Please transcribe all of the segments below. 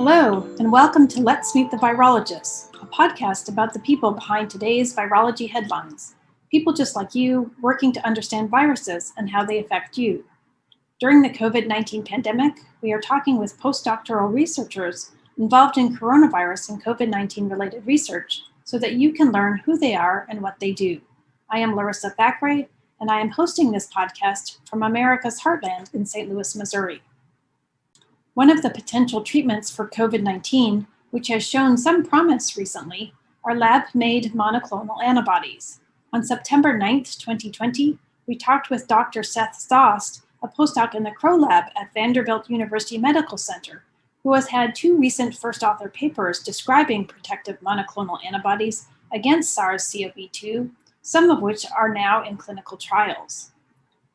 Hello, and welcome to Let's Meet the Virologists, a podcast about the people behind today's virology headlines. People just like you, working to understand viruses and how they affect you. During the COVID-19 pandemic, we are talking with postdoctoral researchers involved in coronavirus and COVID-19 related research so that you can learn who they are and what they do. I am Larissa Thackeray, and I am hosting this podcast from America's Heartland in St. Louis, Missouri. One of the potential treatments for COVID-19, which has shown some promise recently, are lab-made monoclonal antibodies. On September 9th, 2020, we talked with Dr. Seth Zost, a postdoc in the Crow Lab at Vanderbilt University Medical Center, who has had two recent first author papers describing protective monoclonal antibodies against SARS-CoV-2, some of which are now in clinical trials.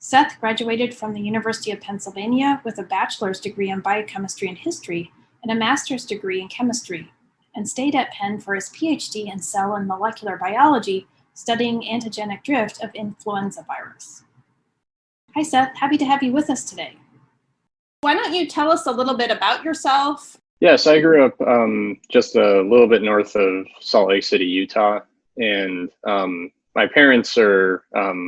Seth graduated from the University of Pennsylvania with a bachelor's degree in biochemistry and history and a master's degree in chemistry, and stayed at Penn for his PhD in cell and molecular biology, studying antigenic drift of influenza virus. Hi, Seth. Happy to have you with us today. Why don't you tell us a little bit about yourself? Yes, I grew up just a little bit north of Salt Lake City, Utah, and my parents are,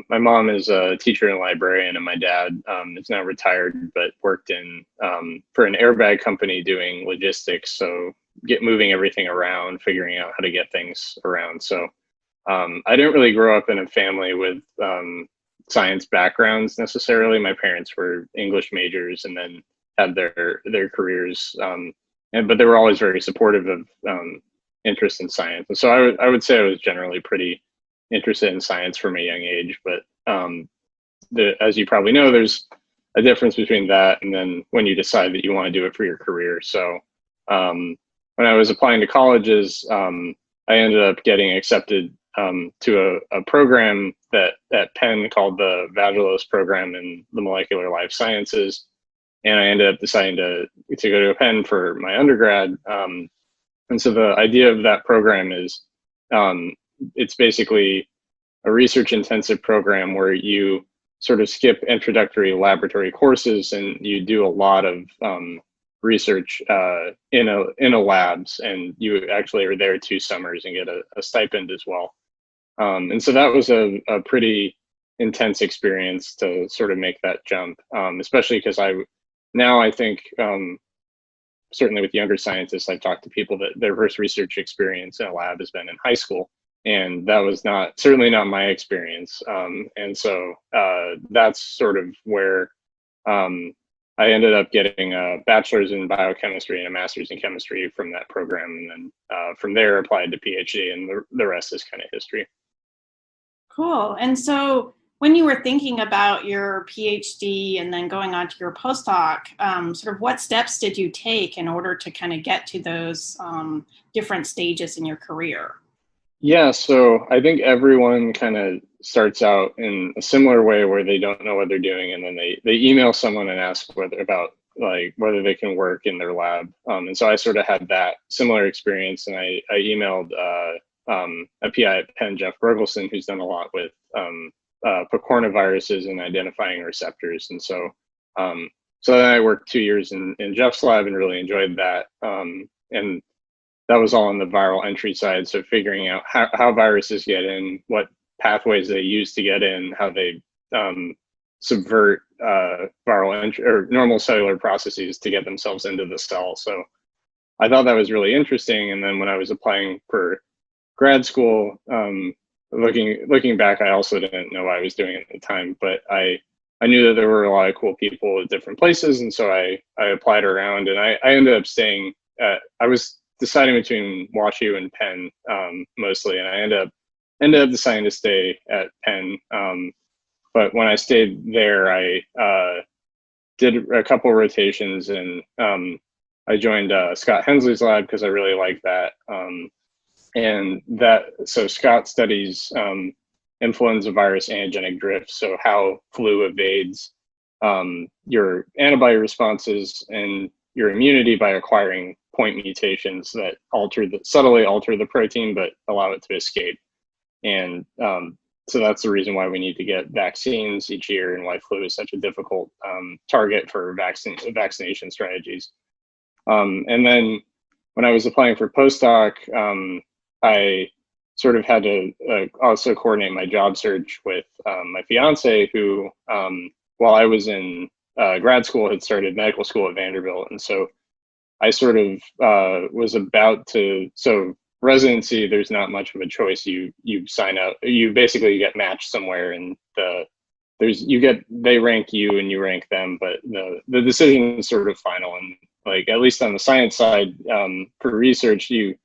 my mom is a teacher and librarian, and my dad is now retired, but worked in for an airbag company doing logistics. So moving everything around, figuring out how to get things around. So I didn't really grow up in a family with science backgrounds necessarily. My parents were English majors and then had their careers, but they were always very supportive of interest in science. And so I would say I was generally pretty interested in science from a young age, but as you probably know, there's a difference between that and then when you decide that you want to do it for your career. So when I was applying to colleges, I ended up getting accepted to a program at Penn called the Vagilos program in the molecular life sciences, and I ended up deciding to go to Penn for my undergrad. And so the idea of that program is it's basically a research intensive program where you sort of skip introductory laboratory courses and you do a lot of research in a labs, and you actually are there 2 summers and get a stipend as well. And so that was a pretty intense experience to sort of make that jump, especially because I think certainly with younger scientists, I've talked to people that their first research experience in a lab has been in high school. And that was certainly not my experience. And so that's sort of where I ended up getting a bachelor's in biochemistry and a master's in chemistry from that program. And then from there applied to PhD, and the rest is kind of history. Cool. And so when you were thinking about your PhD and then going on to your postdoc, sort of what steps did you take in order to kind of get to those different stages in your career? Yeah, so I think everyone kind of starts out in a similar way where they don't know what they're doing, and then they email someone and ask whether they can work in their lab. And so I sort of had that similar experience, and I emailed a PI at Penn, Jeff Bergelson, who's done a lot with picornaviruses and identifying receptors. And so then I worked 2 years in Jeff's lab and really enjoyed that. And that was all on the viral entry side. So figuring out how viruses get in, what pathways they use to get in, how they subvert viral entry or normal cellular processes to get themselves into the cell. So I thought that was really interesting. And then when I was applying for grad school, looking back, I also didn't know what I was doing at the time, but I knew that there were a lot of cool people at different places. And so I applied around, and I ended up staying I was deciding between WashU and Penn mostly, and I ended up deciding to stay at Penn. But when I stayed there, I did a couple of rotations, and I joined Scott Hensley's lab because I really liked that. So Scott studies influenza virus antigenic drift, so how flu evades your antibody responses and your immunity by acquiring point mutations that subtly alter the protein, but allow it to escape. And so that's the reason why we need to get vaccines each year, and why flu is such a difficult target for vaccination strategies. And then when I was applying for postdoc, I sort of had to also coordinate my job search with my fiance, who, while I was in grad school, had started medical school at Vanderbilt. And so I sort of was about to, so residency, there's not much of a choice. You sign up, you basically get matched somewhere, and they rank you and you rank them, but the decision is sort of final. And like, at least on the science side, for research, you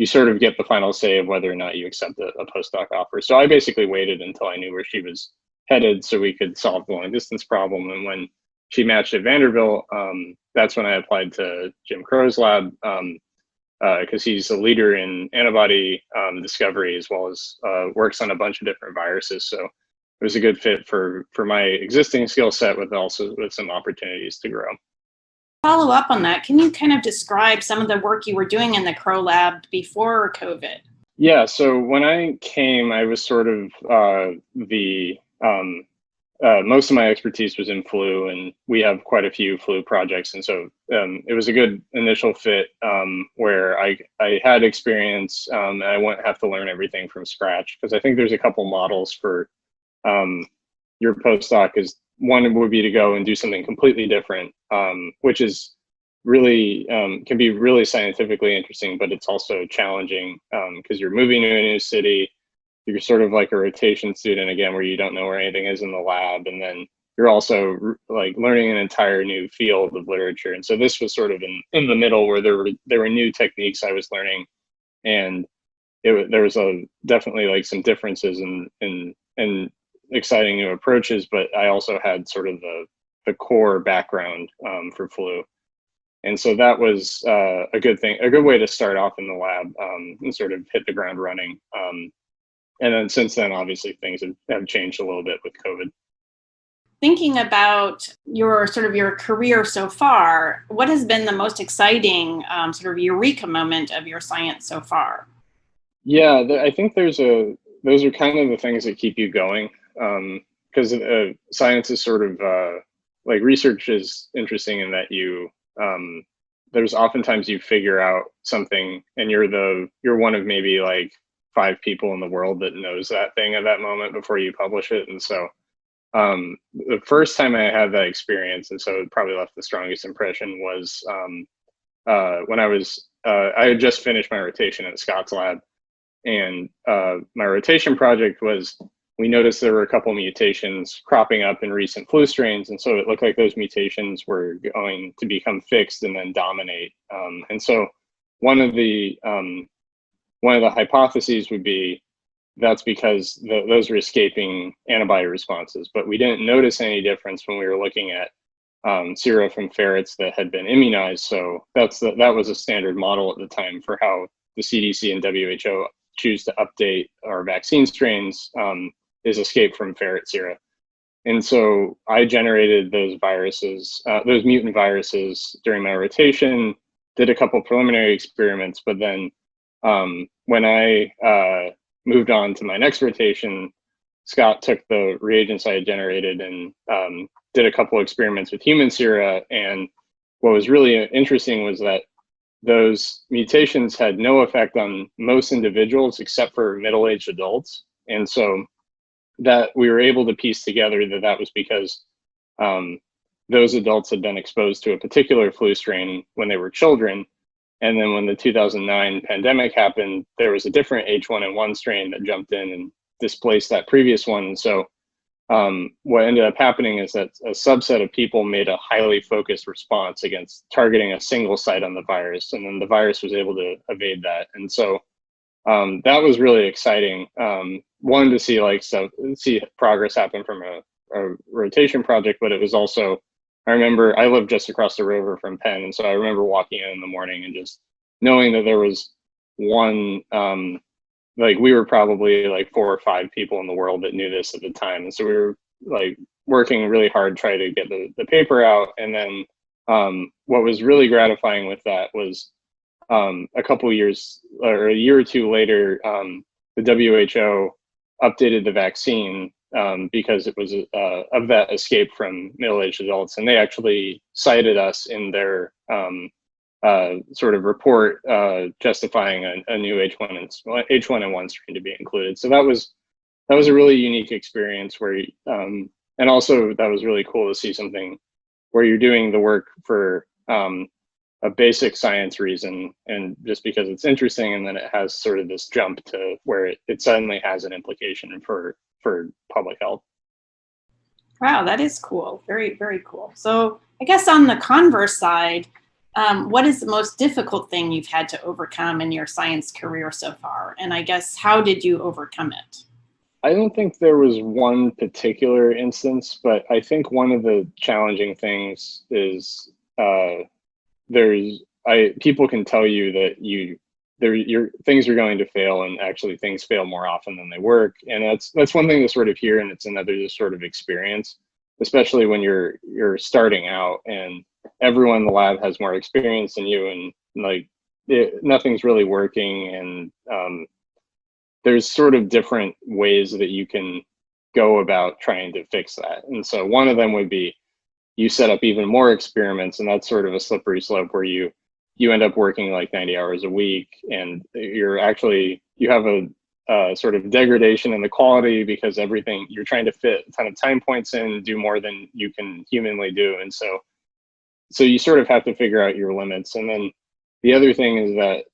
sort of get the final say of whether or not you accept a postdoc offer. So I basically waited until I knew where she was headed so we could solve the long distance problem. And when she matched at Vanderbilt, that's when I applied to Jim Crow's lab, because he's a leader in antibody discovery, as well as works on a bunch of different viruses. So it was a good fit for my existing skill set, with some opportunities to grow. Follow up on that, can you kind of describe some of the work you were doing in the Crow lab before COVID? Yeah, so when I came, I was sort of most of my expertise was in flu, and we have quite a few flu projects. And so it was a good initial fit, where I had experience, and I wouldn't have to learn everything from scratch, because I think there's a couple models for your postdoc. Is one would be to go and do something completely different, which is really can be really scientifically interesting, but it's also challenging because you're moving to a new city. You're sort of like a rotation student again, where you don't know where anything is in the lab, and then you're also like learning an entire new field of literature. And so this was sort of in the middle, where there were new techniques I was learning, and there was definitely like some differences and exciting new approaches, but I also had sort of the core background for flu. And so that was a good way to start off in the lab, and sort of hit the ground running. And then since then, obviously, things have changed a little bit with COVID. Thinking about your career so far, what has been the most exciting sort of eureka moment of your science so far? Yeah, I think those are kind of the things that keep you going, because science is sort of like, research is interesting in that there's oftentimes you figure out something, and you're one of maybe like 5 people in the world that knows that thing at that moment before you publish it. And so the first time I had that experience, and so it probably left the strongest impression, was when I had just finished my rotation at Scott's lab. And my rotation project was, we noticed there were a couple mutations cropping up in recent flu strains. And so it looked like those mutations were going to become fixed and then dominate. And so one of the hypotheses would be that's because those were escaping antibody responses, but we didn't notice any difference when we were looking at sera from ferrets that had been immunized. So that was a standard model at the time for how the CDC and WHO choose to update our vaccine strains, is escape from ferret sera. And so I generated those viruses, those mutant viruses, during my rotation, did a couple preliminary experiments, but then when I moved on to my next rotation, Scott took the reagents I had generated and did a couple experiments with human sera. And what was really interesting was that those mutations had no effect on most individuals except for middle-aged adults. And so that we were able to piece together that was because those adults had been exposed to a particular flu strain when they were children. And then when the 2009 pandemic happened, there was a different H1N1 strain that jumped in and displaced that previous one. So what ended up happening is that a subset of people made a highly focused response against targeting a single site on the virus, and then the virus was able to evade that. And so that was really exciting. One, to see progress happen from a rotation project, but it was also, I remember I lived just across the river from Penn, and so I remember walking in the morning and just knowing that there was one, like, we were probably like 4 or 5 people in the world that knew this at the time. And so we were like working really hard trying to get the paper out. And then what was really gratifying with that was a couple years, or a year or two later, the WHO updated the vaccine because it was of that escape from middle-aged adults, and they actually cited us in their sort of report justifying a new H1N1 strain to be included. So that was a really unique experience where, and also that was really cool to see something where you're doing the work for a basic science reason, and just because it's interesting, and then it has sort of this jump to where it suddenly has an implication for public health. Wow, that is cool. Very, very cool. So I guess on the converse side, what is the most difficult thing you've had to overcome in your science career so far? And I guess, how did you overcome it? I don't think there was one particular instance, but I think one of the challenging things is people can tell you that your things are going to fail, and actually things fail more often than they work. And that's one thing to sort of hear, and it's another to sort of experience, especially when you're starting out and everyone in the lab has more experience than you, and like nothing's really working. And there's sort of different ways that you can go about trying to fix that. And so one of them would be you set up even more experiments, and that's sort of a slippery slope where you end up working like 90 hours a week, and you have a sort of degradation in the quality, because everything you're trying to fit a ton of time points in, do more than you can humanly do. And so you sort of have to figure out your limits. And then the other thing is that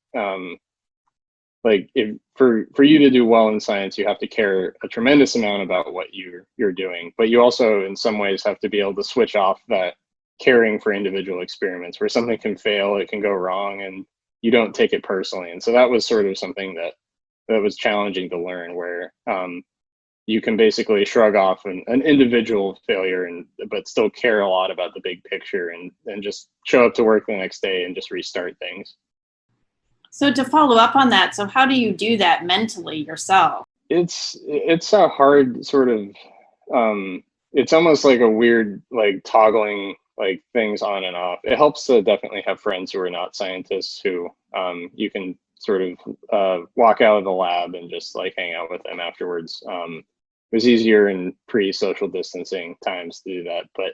like for you to do well in science, you have to care a tremendous amount about what you're doing, but you also in some ways have to be able to switch off that caring for individual experiments, where something can fail, it can go wrong, and you don't take it personally. And so that was sort of something that was challenging to learn, where you can basically shrug off an individual failure, but still care a lot about the big picture, and just show up to work the next day and just restart things. So to follow up on that, so how do you do that mentally yourself? It's a hard sort of, it's almost like a weird, like toggling like things on and off. It helps to definitely have friends who are not scientists, who you can sort of walk out of the lab and just like hang out with them afterwards. It was easier in pre-social distancing times to do that. But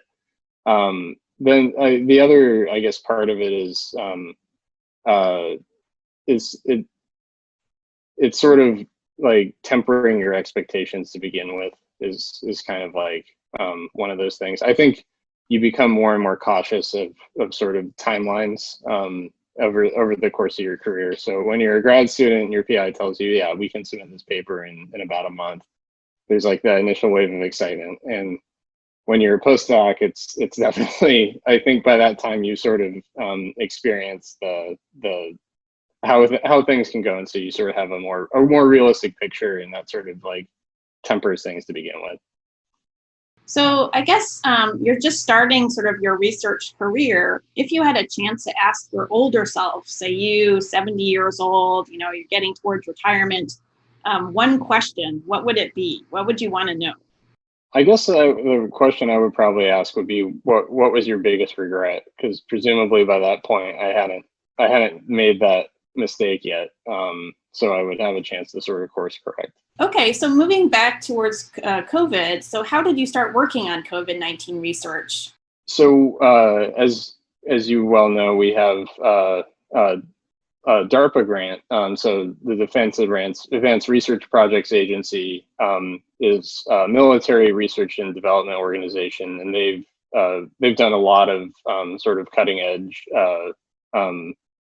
then the other, I guess, part of it is it's sort of like tempering your expectations to begin with is kind of like one of those things. I think you become more and more cautious of sort of timelines over the course of your career. So when you're a grad student, your PI tells you, yeah, we can submit this paper in about a month. There's like that initial wave of excitement. And when you're a postdoc, it's definitely, I think by that time you sort of experience the how things can go, and so you sort of have a more realistic picture, and that sort of like tempers things to begin with. So I guess you're just starting sort of your research career. If you had a chance to ask your older self, say you 70 years old, you're getting towards retirement, one question, what would it be? What would you want to know? I guess the question I would probably ask would be, what was your biggest regret? Because presumably by that point I hadn't made that mistake yet, so I would have a chance to sort of course correct. Okay, so moving back towards COVID, so how did you start working on COVID-19 research? So as you well know, we have a DARPA grant. So the Defense Advanced Research Projects Agency is a military research and development organization, and they've done a lot of sort of cutting edge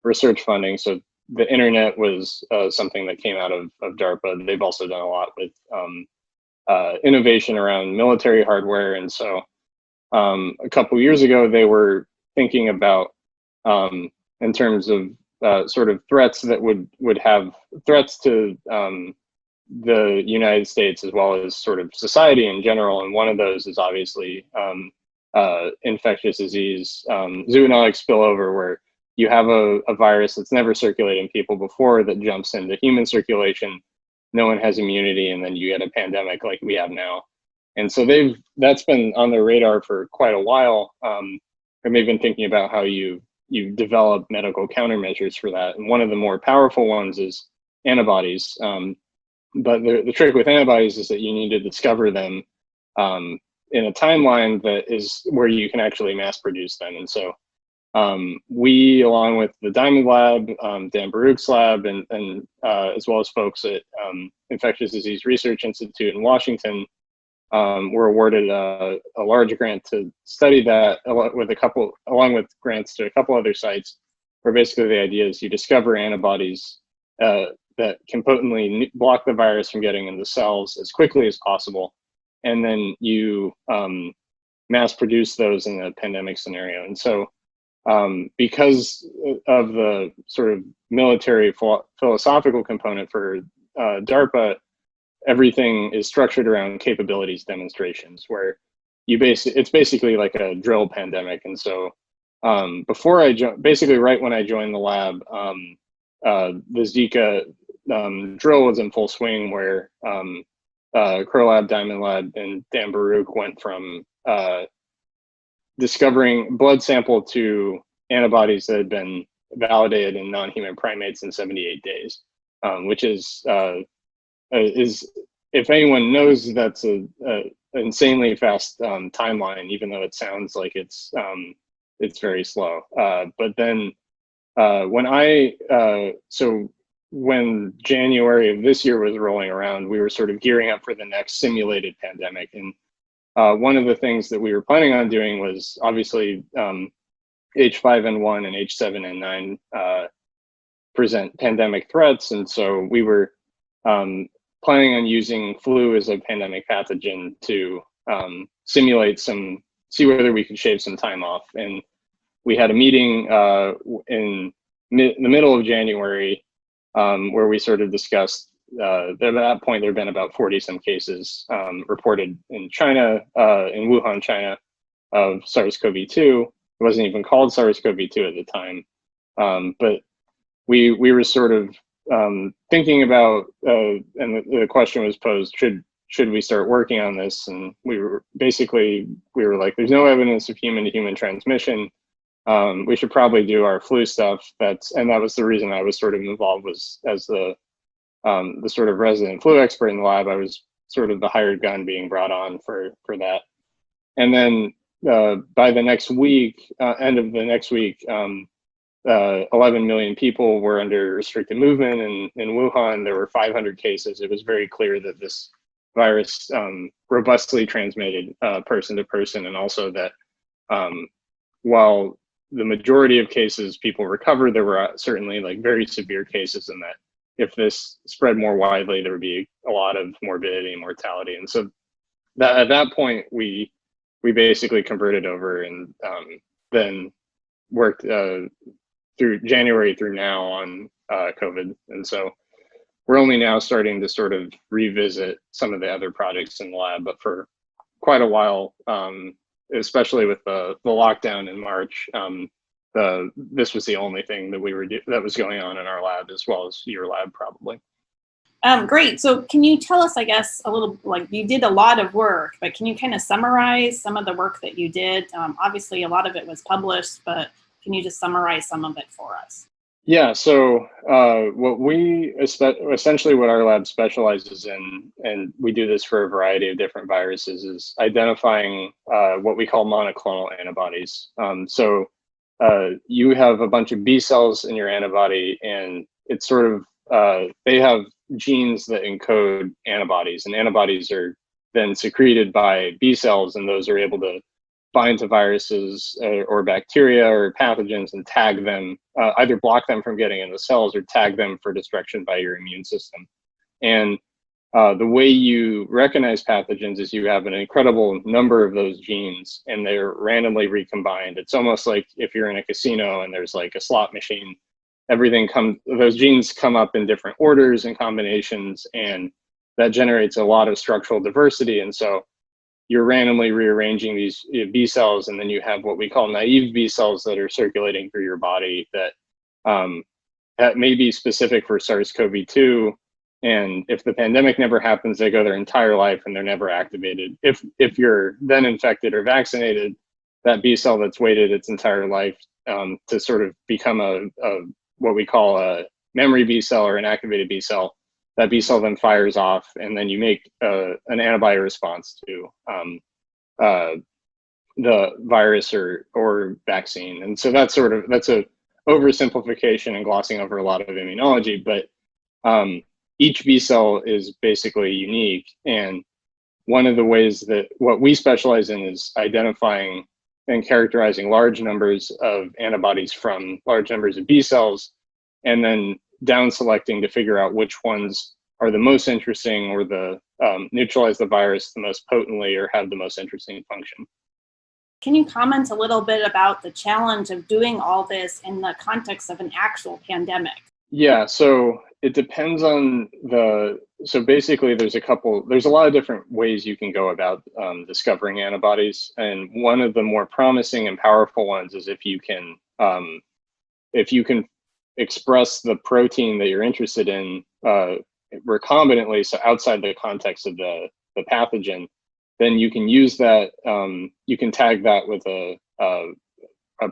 research funding. So the internet was something that came out of DARPA. They've also done a lot with innovation around military hardware. And so a couple years ago, they were thinking about, in terms of sort of threats that would have threats to the United States as well as sort of society in general. And one of those is obviously infectious disease, zoonotic spillover, where you have a virus that's never circulated in people before that jumps into human circulation. No one has immunity, and then you get a pandemic like we have now. And so that's been on their radar for quite a while. And they've been thinking about how you develop medical countermeasures for that. And one of the more powerful ones is antibodies. But the trick with antibodies is that you need to discover them in a timeline that is where you can actually mass produce them. And so We, along with the Diamond Lab, Dan Baruch's lab, and as well as folks at Infectious Disease Research Institute in Washington, were awarded a large grant to study that, along with grants to a couple other sites, where basically the idea is you discover antibodies that can potently block the virus from getting into cells as quickly as possible, and then you mass produce those in a pandemic scenario. And so because of the sort of military philosophical component for DARPA, everything is structured around capabilities demonstrations, where it's basically like a drill pandemic. And so before basically right when I joined the lab, the Zika drill was in full swing, where Crow Lab, Diamond Lab, and Dan Baruch went from discovering blood sample to antibodies that had been validated in non-human primates in 78 days, which is if anyone knows, that's an insanely fast timeline, even though it sounds like it's very slow. But then when January of this year was rolling around, we were sort of gearing up for the next simulated pandemic. And one of the things that we were planning on doing was obviously H5N1 and H7N9 present pandemic threats. And so we were planning on using flu as a pandemic pathogen to simulate see whether we could shave some time off. And we had a meeting in the middle of January where we sort of discussed, at that point, there had been about 40 some cases reported in China, in Wuhan, China, of SARS-CoV-2. It wasn't even called SARS-CoV-2 at the time. But we were sort of thinking about, and the question was posed, should we start working on this? And we were like, there's no evidence of human-to-human transmission. We should probably do our flu stuff. And that was the reason I was sort of involved, was as the sort of resident flu expert in the lab. I was sort of the hired gun being brought on for that. And then by the next week, end of the next week, 11 million people were under restricted movement in Wuhan. There were 500 cases. It was very clear that this virus robustly transmitted person to person, and also that while the majority of cases people recovered, there were certainly like very severe cases, and that if this spread more widely, there would be a lot of morbidity and mortality. And so at that point, we basically converted over, and then worked through January through now on COVID. And so we're only now starting to sort of revisit some of the other projects in the lab, but for quite a while, especially with the lockdown in March, this was the only thing that was going on in our lab, as well as your lab probably. Great. So can you tell us, I guess, a little, like, you did a lot of work, but can you kind of summarize some of the work that you did? Obviously, a lot of it was published, but can you just summarize some of it for us? Yeah, so essentially what our lab specializes in, and we do this for a variety of different viruses, is identifying what we call monoclonal antibodies. So you have a bunch of B cells in your antibody, and it's sort of, they have genes that encode antibodies, and antibodies are then secreted by B cells, and those are able to bind to viruses or bacteria or pathogens and tag them, either block them from getting into cells or tag them for destruction by your immune system. And the way you recognize pathogens is you have an incredible number of those genes, and they're randomly recombined. It's almost like if you're in a casino and there's like a slot machine, those genes come up in different orders and combinations, and that generates a lot of structural diversity. And so you're randomly rearranging these B cells, and then you have what we call naive B cells that are circulating through your body that may be specific for SARS-CoV-2. And if the pandemic never happens, they go their entire life and they're never activated. If you're then infected or vaccinated, that B cell that's waited its entire life to sort of become what we call a memory B cell or an activated B cell, that B cell then fires off, and then you make an antibody response to the virus or vaccine. And so that's a oversimplification and glossing over a lot of immunology, but each B cell is basically unique. And one of the ways that what we specialize in is identifying and characterizing large numbers of antibodies from large numbers of B cells, and then down selecting to figure out which ones are the most interesting or the neutralize the virus the most potently or have the most interesting function. Can you comment a little bit about the challenge of doing all this in the context of an actual pandemic? Yeah, so it depends on so basically there's a lot of different ways you can go about discovering antibodies. And one of the more promising and powerful ones is if you can express the protein that you're interested in recombinantly, so outside the context of the pathogen, then you can use that, you can tag that with a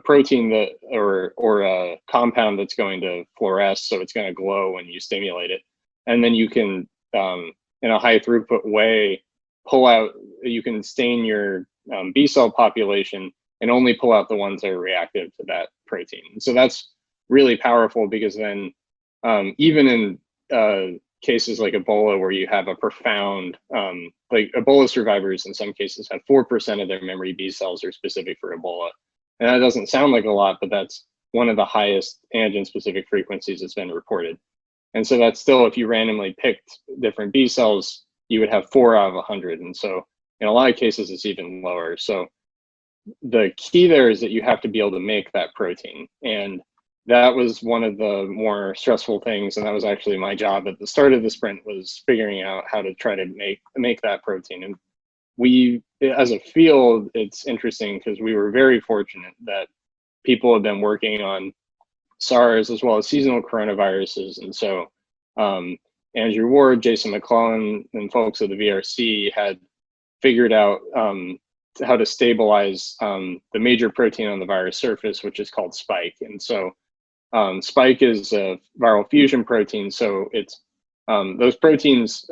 protein that or a compound that's going to fluoresce, so it's going to glow when you stimulate it. And then you can, in a high throughput way, you can stain your B cell population and only pull out the ones that are reactive to that protein. So that's really powerful, because then even in cases like Ebola, where you have a profound, like Ebola survivors in some cases have 4% of their memory B cells are specific for Ebola. And that doesn't sound like a lot, but that's one of the highest antigen-specific frequencies that's been reported. And so that's still, if you randomly picked different B cells, you would have 4 out of 100. And so in a lot of cases, it's even lower. So the key there is that you have to be able to make that protein. And that was one of the more stressful things. And that was actually my job at the start of the sprint, was figuring out how to try to make that protein. And we, as a field, it's interesting because we were very fortunate that people have been working on SARS as well as seasonal coronaviruses. And so Andrew Ward, Jason McClellan, and folks at the VRC had figured out how to stabilize the major protein on the virus surface, which is called spike. And so spike is a viral fusion protein. So it's those proteins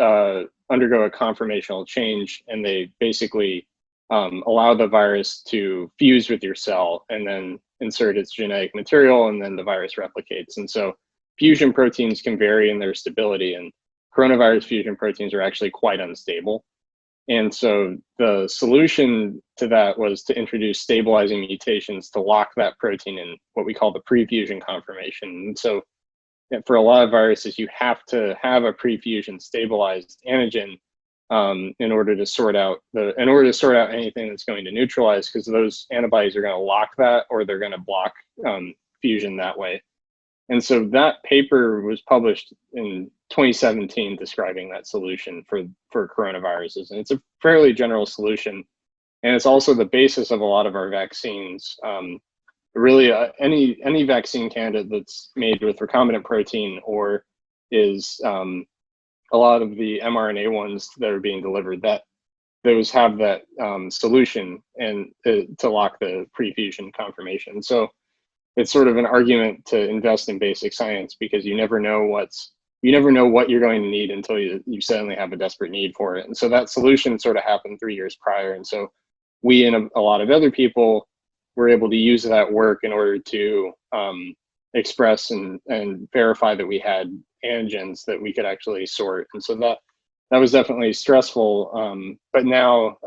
undergo a conformational change, and they basically allow the virus to fuse with your cell and then insert its genetic material, and then the virus replicates. And so fusion proteins can vary in their stability, and coronavirus fusion proteins are actually quite unstable. And so the solution to that was to introduce stabilizing mutations to lock that protein in what we call the pre-fusion conformation. And so for a lot of viruses, you have to have a pre-fusion stabilized antigen in order to sort out anything that's going to neutralize, because those antibodies are going to lock that, or they're going to block fusion that way. And so that paper was published in 2017 describing that solution for coronaviruses. And it's a fairly general solution. And it's also the basis of a lot of our vaccines. Really, any vaccine candidate that's made with recombinant protein, or is a lot of the mRNA ones that are being delivered, that those have that solution and to lock the pre-fusion conformation. So it's sort of an argument to invest in basic science, because you never know what you're going to need until you suddenly have a desperate need for it. And so that solution sort of happened 3 years prior. And so we and a lot of other people were able to use that work in order to express and verify that we had antigens that we could actually sort. And so that was definitely stressful. But now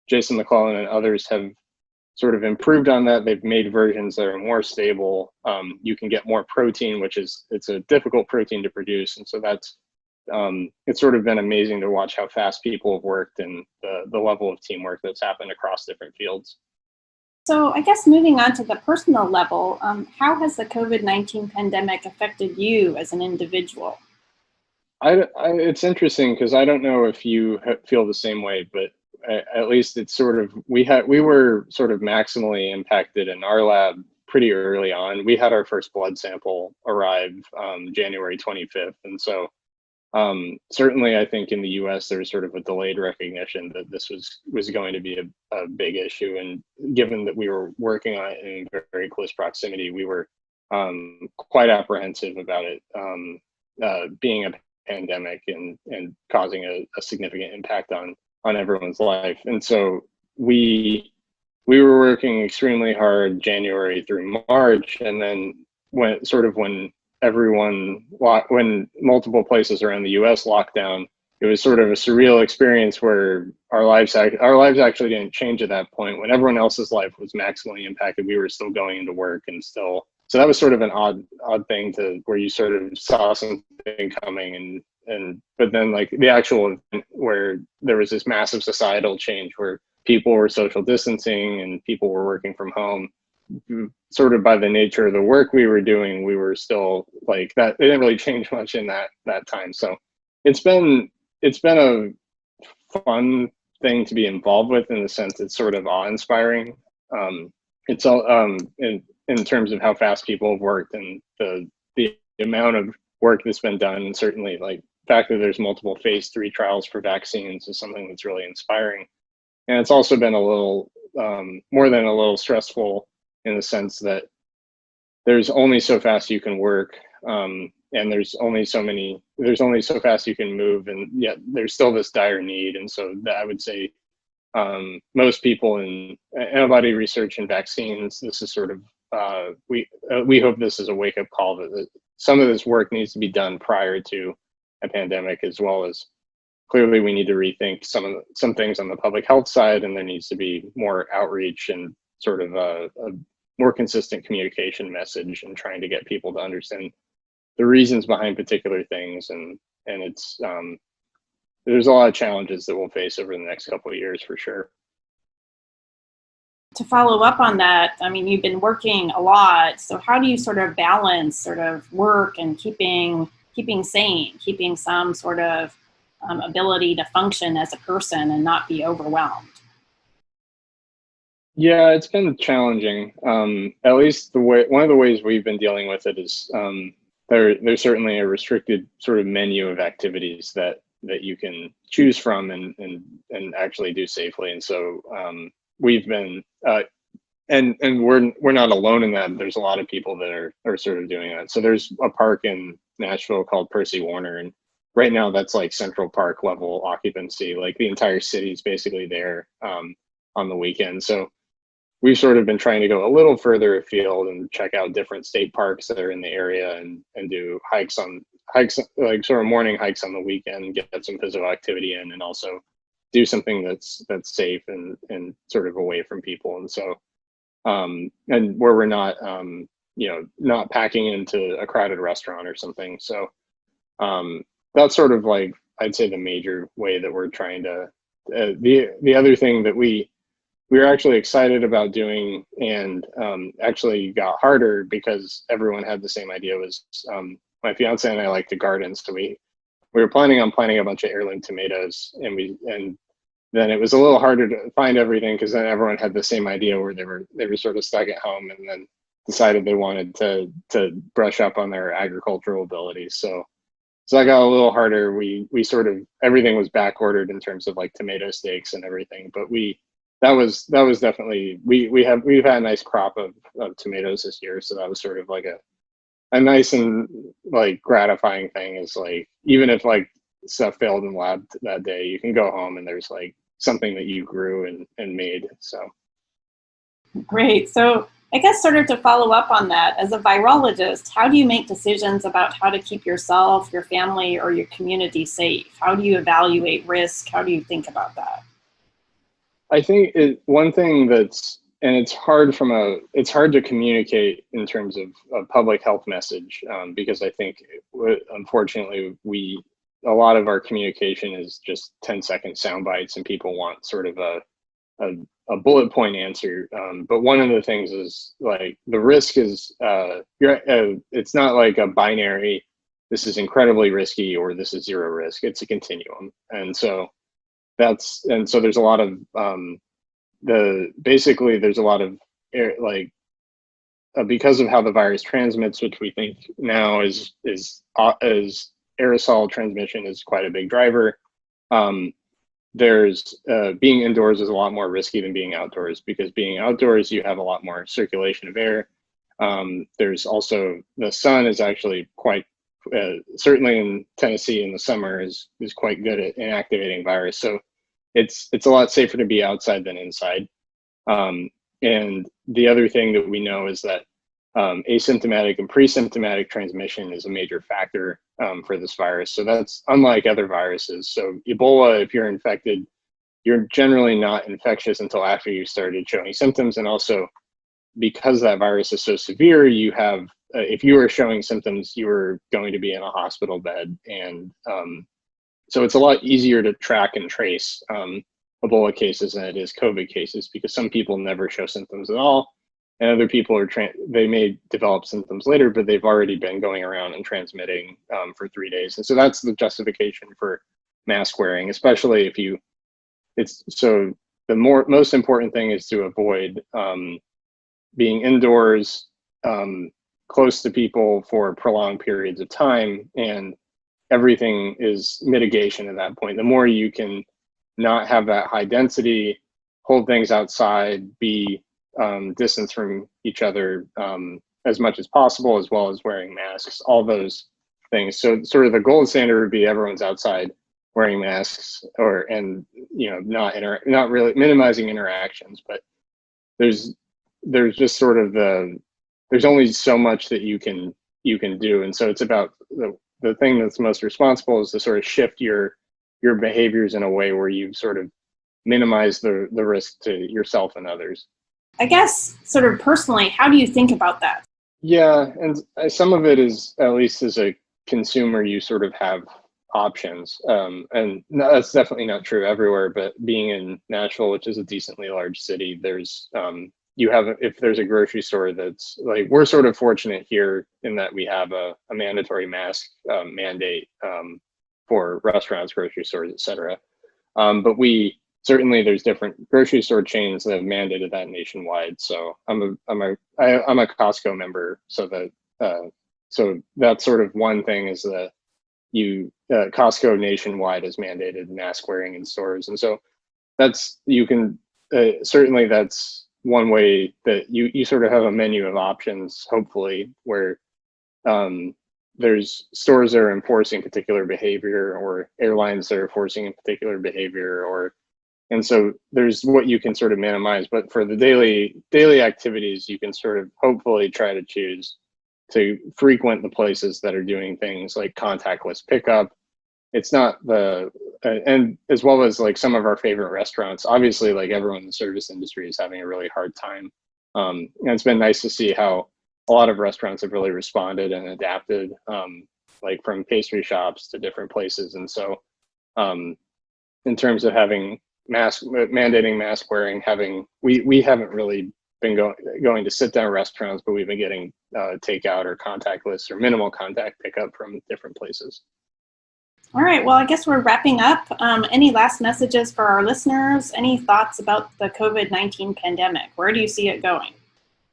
Jason McClellan and others have sort of improved on that. They've made versions that are more stable. You can get more protein, it's a difficult protein to produce. And so that's, it's sort of been amazing to watch how fast people have worked, and the level of teamwork that's happened across different fields. So I guess moving on to the personal level, how has the COVID-19 pandemic affected you as an individual? It's interesting, because I don't know if you feel the same way, but at least it's sort of, we were sort of maximally impacted in our lab pretty early on. We had our first blood sample arrive January 25th. And so certainly I think in the US there's sort of a delayed recognition that this was going to be a big issue. And given that we were working on it in very close proximity, we were quite apprehensive about it being a pandemic and causing a significant impact on everyone's life. And so we we were working extremely hard January through March, and then when when multiple places around the U.S. locked down, it was sort of a surreal experience where our lives actually didn't change at that point. When everyone else's life was maximally impacted, we were still going into work and still. So that was sort of an odd thing to where you sort of saw something coming, but then like the actual event where there was this massive societal change where people were social distancing and people were working from home. Sort of by the nature of the work we were doing, we were still like that. It didn't really change much in that time. So it's been a fun thing to be involved with, in the sense it's sort of awe-inspiring. It's all in terms of how fast people have worked and the amount of work that's been done, and certainly like the fact that there's multiple phase 3 trials for vaccines is something that's really inspiring. And it's also been a little more than a little stressful, in the sense that there's only so fast you can work, and there's only so fast you can move, and yet there's still this dire need. And so I would say most people in antibody research and vaccines, this is sort of we hope this is a wake-up call that some of this work needs to be done prior to a pandemic, as well as clearly we need to rethink some things on the public health side, and there needs to be more outreach and sort of a more consistent communication message, and trying to get people to understand the reasons behind particular things. And it's there's a lot of challenges that we'll face over the next couple of years, for sure. To follow up on that, I mean, you've been working a lot. So how do you sort of balance sort of work and keeping sane, keeping some sort of ability to function as a person and not be overwhelmed? Yeah, it's been challenging. At least one of the ways we've been dealing with it is there's certainly a restricted sort of menu of activities that you can choose from and actually do safely. And so we've been and we're not alone in that. There's a lot of people that are sort of doing that. So there's a park in Nashville called Percy Warner, and right now that's like Central Park level occupancy. Like the entire city's basically there on the weekend. So we've sort of been trying to go a little further afield and check out different state parks that are in the area, and do hikes like sort of morning hikes on the weekend, get some physical activity in, and also do something that's safe and sort of away from people. And so and where we're not not packing into a crowded restaurant or something. So that's sort of like, I'd say, the major way that we're trying to the other thing that we were actually excited about doing, and actually got harder because everyone had the same idea, was my fiance and I like to garden. So we were planning on planting a bunch of heirloom tomatoes, and then it was a little harder to find everything, because then everyone had the same idea, where they were sort of stuck at home, and then decided they wanted to brush up on their agricultural abilities. So that got a little harder. We sort of, everything was back ordered in terms of like tomato stakes and everything, but that was definitely, we've had a nice crop of tomatoes this year. So that was sort of like a nice and like gratifying thing, is like, even if like stuff failed in the lab that day, you can go home and there's like something that you grew and made. So great. So I guess sort of to follow up on that, as a virologist, how do you make decisions about how to keep yourself, your family, or your community safe? How do you evaluate risk? How do you think about that? I think one thing it's hard to communicate in terms of a public health message, because I think unfortunately a lot of our communication is just 10-second sound bites, and people want sort of a bullet point answer. But one of the things is like, the risk is it's not like a binary, this is incredibly risky or this is zero risk. It's a continuum. And so there's a lot of there's a lot of because of how the virus transmits, which we think now is aerosol transmission is quite a big driver. There's being indoors is a lot more risky than being outdoors, because being outdoors, you have a lot more circulation of air. There's also, the sun is actually quite, certainly in Tennessee in the summer, is quite good at inactivating virus. So it's a lot safer to be outside than inside. And the other thing that we know is that asymptomatic and pre-symptomatic transmission is a major factor for this virus. So that's unlike other viruses. So Ebola, if you're infected, you're generally not infectious until after you started showing symptoms. And also, because that virus is so severe, you have, if you are showing symptoms, you are going to be in a hospital bed. And so it's a lot easier to track and trace Ebola cases than it is COVID cases, because some people never show symptoms at all. And other people are, they may develop symptoms later, but they've already been going around and transmitting for 3 days. And so that's the justification for mask wearing, especially if you, so the most important thing is to avoid being indoors, close to people for prolonged periods of time, and everything is mitigation at that point. The more you can not have that high density, hold things outside, be distance from each other as much as possible, as well as wearing masks, all those things. So sort of the gold standard would be everyone's outside wearing masks, and not really minimizing interactions. But there's just sort of there's only so much that you can do, and so it's about the thing that's most responsible is to sort of shift your behaviors in a way where you sort of minimize the risk to yourself and others. I guess, sort of personally, how do you think about that? Yeah, and some of it is, at least as a consumer, you sort of have options. And that's definitely not true everywhere, but being in Nashville, which is a decently large city, there's if there's a grocery store that's like, we're sort of fortunate here in that we have a mandatory mask mandate for restaurants, grocery stores, et cetera. But certainly there's different grocery store chains that have mandated that nationwide. So I'm a Costco member, so that's sort of one thing, is that Costco nationwide has mandated mask wearing in stores, and so certainly that's one way that you sort of have a menu of options, hopefully, where there's stores that are enforcing particular behavior, or airlines that are forcing a particular behavior, and so there's what you can sort of minimize. But for the daily activities, you can sort of hopefully try to choose to frequent the places that are doing things like contactless pickup. It's not and as well as like some of our favorite restaurants, obviously, like everyone in the service industry is having a really hard time. And it's been nice to see how a lot of restaurants have really responded and adapted, like from pastry shops to different places. And so in terms of mandating mask wearing, we haven't really been going to sit down restaurants, but we've been getting takeout or contactless or minimal contact pickup from different places. All right, well, I guess we're wrapping up. Any last messages for our listeners? Any thoughts about the COVID-19 pandemic? Where do you see it going?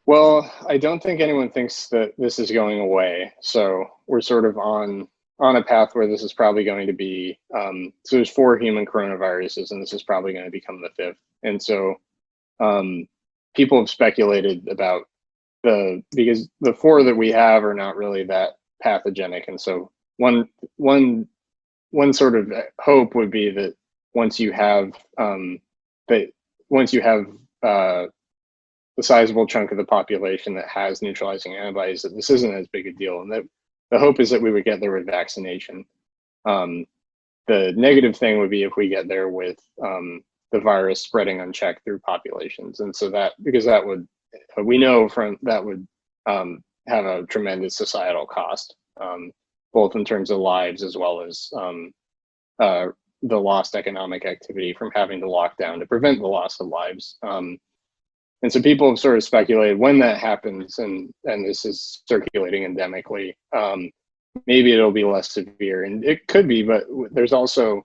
Well, I don't think anyone thinks that this is going away. So we're sort of on a path where this is probably going to be, so there's 4 human coronaviruses, and this is probably going to become the 5th. And so people have speculated about because the 4 that we have are not really that pathogenic. And so one sort of hope would be that once you have the sizable chunk of the population that has neutralizing antibodies, that this isn't as big a deal. And that the hope is that we would get there with vaccination. The negative thing would be if we get there with the virus spreading unchecked through populations. And so we know that would have a tremendous societal cost, both in terms of lives as well as the lost economic activity from having to lock down to prevent the loss of lives. And so people have sort of speculated when that happens, and this is circulating endemically, maybe it'll be less severe, and it could be, but there's also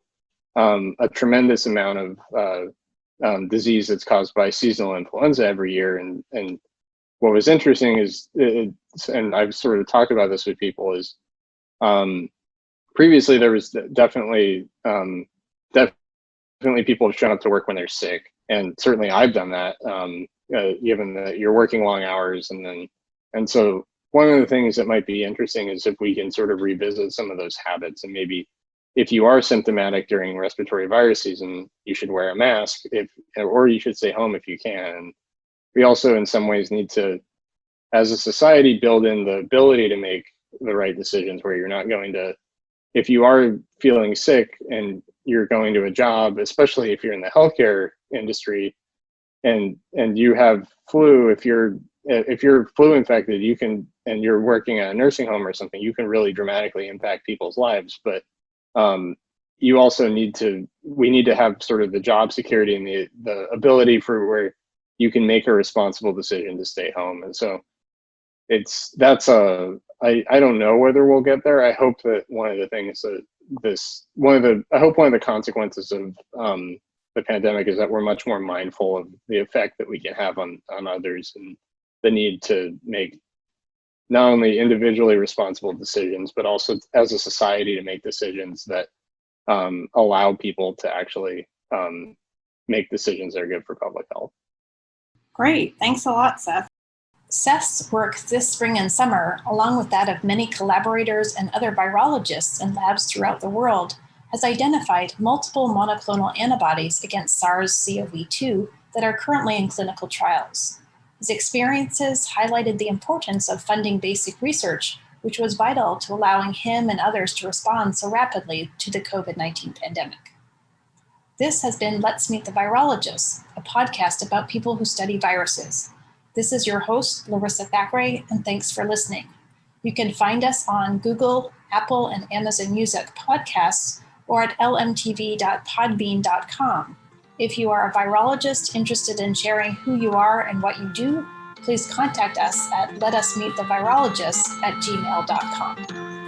a tremendous amount of disease that's caused by seasonal influenza every year. And what was interesting is, and I've sort of talked about this with people, is previously there was definitely people have shown up to work when they're sick, and certainly I've done that, given that you're working long hours. And so one of the things that might be interesting is if we can sort of revisit some of those habits, and maybe if you are symptomatic during respiratory virus season, you should wear a mask, or you should stay home if you can. we also in some ways need to, as a society, build in the ability to make the right decisions where you're not going to, if you are feeling sick and you're going to a job, especially if you're in the healthcare industry and you have flu, if you're flu infected, you can, and you're working at a nursing home or something, you can really dramatically impact people's lives. But you also we need to have sort of the job security and the ability for where you can make a responsible decision to stay home. And so I don't know whether we'll get there. I hope that one of the things that I hope one of the consequences of the pandemic is that we're much more mindful of the effect that we can have on others, and the need to make not only individually responsible decisions, but also as a society to make decisions that allow people to actually make decisions that are good for public health. Great. Thanks a lot, Seth. Seth's work this spring and summer, along with that of many collaborators and other virologists in labs throughout the world, has identified multiple monoclonal antibodies against SARS-CoV-2 that are currently in clinical trials. His experiences highlighted the importance of funding basic research, which was vital to allowing him and others to respond so rapidly to the COVID-19 pandemic. This has been Let's Meet the Virologists, a podcast about people who study viruses. This is your host, Larissa Thackeray, and thanks for listening. You can find us on Google, Apple, and Amazon Music podcasts or at lmtv.podbean.com. If you are a virologist interested in sharing who you are and what you do, please contact us at letusmeetthevirologists@gmail.com.